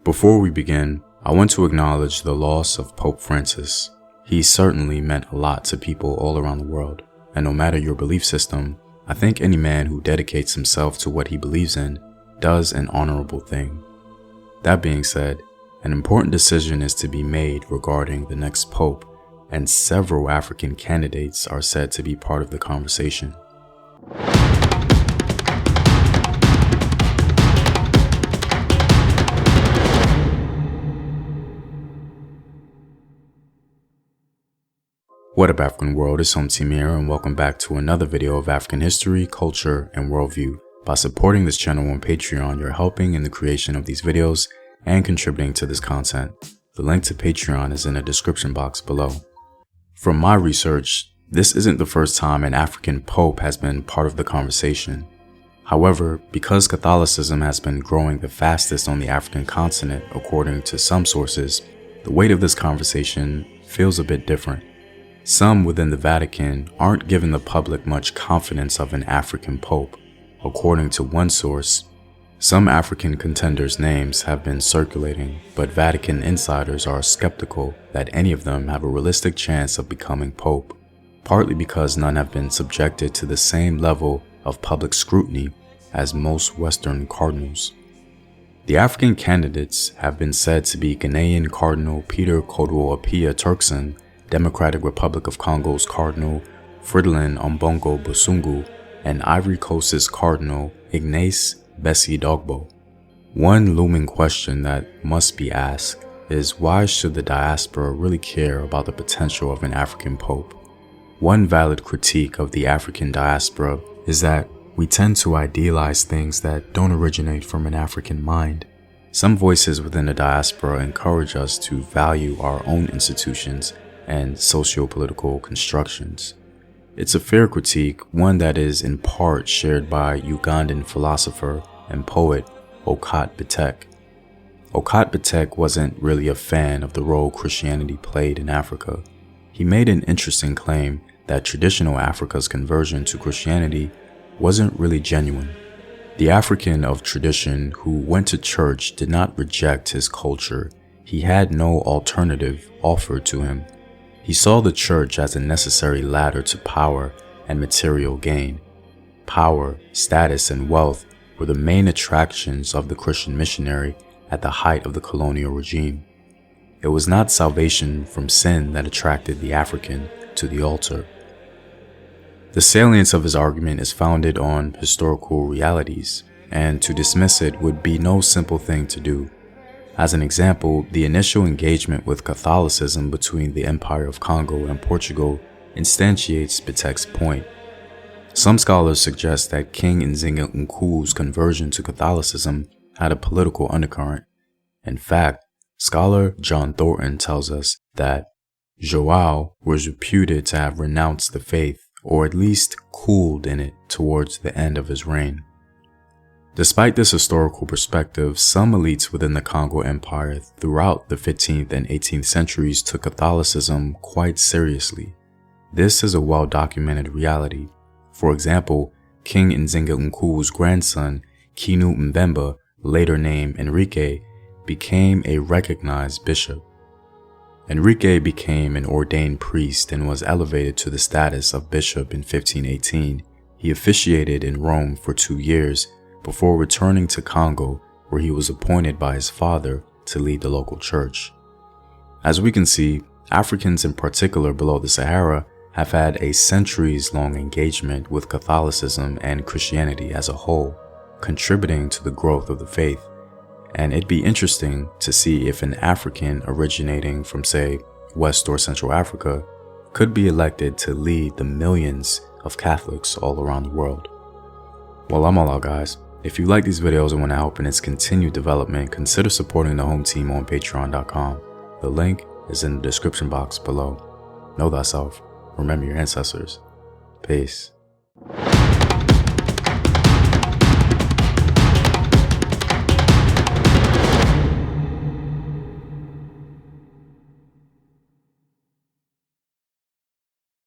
Before we begin, I want to acknowledge the loss of Pope Francis. He certainly meant a lot to people all around the world, and no matter your belief system, I think any man who dedicates himself to what he believes in does an honorable thing. That being said, an important decision is to be made regarding the next pope, and several African candidates are said to be part of the conversation. What up, African world? It's Home Team here, and welcome back to another video of African history, culture, and worldview. By supporting this channel on Patreon, you're helping in the creation of these videos and contributing to this content. The link to Patreon is in the description box below. From my research, this isn't the first time an African pope has been part of the conversation. However, because Catholicism has been growing the fastest on the African continent, according to some sources, the weight of this conversation feels a bit different. Some within the Vatican aren't giving the public much confidence of an African pope. According to one source, some African contenders' names have been circulating, but Vatican insiders are skeptical that any of them have a realistic chance of becoming pope, partly because none have been subjected to the same level of public scrutiny as most Western cardinals. The African candidates have been said to be Ghanaian Cardinal Peter Kodwo Appiah Turkson, Democratic Republic of Congo's Cardinal Fridolin Ombongo Busungu, and Ivory Coast's Cardinal Ignace Bessie Dogbo. One looming question that must be asked is, why should the diaspora really care about the potential of an African pope? One valid critique of the African diaspora is that we tend to idealize things that don't originate from an African mind. Some voices within the diaspora encourage us to value our own institutions and socio-political constructions. It's a fair critique, one that is in part shared by Ugandan philosopher and poet Okot Bitek. Okot Bitek wasn't really a fan of the role Christianity played in Africa. He made an interesting claim that traditional Africa's conversion to Christianity wasn't really genuine. The African of tradition who went to church did not reject his culture. He had no alternative offered to him. He saw the church as a necessary ladder to power and material gain. Power, status, and wealth were the main attractions of the Christian missionary at the height of the colonial regime. It was not salvation from sin that attracted the African to the altar. The salience of his argument is founded on historical realities, and to dismiss it would be no simple thing to do. As an example, the initial engagement with Catholicism between the Empire of Congo and Portugal instantiates Bitek's point. Some scholars suggest that King Nzinga Nku's conversion to Catholicism had a political undercurrent. In fact, scholar John Thornton tells us that Joao was reputed to have renounced the faith, or at least cooled in it towards the end of his reign. Despite this historical perspective, some elites within the Congo Empire throughout the 15th and 18th centuries took Catholicism quite seriously. This is a well-documented reality. For example, King Nzinga Nku's grandson, Kinu Mbemba, later named Enrique, became a recognized bishop. Enrique became an ordained priest and was elevated to the status of bishop in 1518. He officiated in Rome for 2 years, before returning to Congo, where he was appointed by his father to lead the local church. As we can see, Africans in particular below the Sahara have had a centuries-long engagement with Catholicism and Christianity as a whole, contributing to the growth of the faith. And it'd be interesting to see if an African originating from, say, West or Central Africa could be elected to lead the millions of Catholics all around the world. Well, I'm all out, guys. If you like these videos and want to help in its continued development, consider supporting the Home Team on Patreon.com. The link is in the description box below. Know thyself. Remember your ancestors. Peace.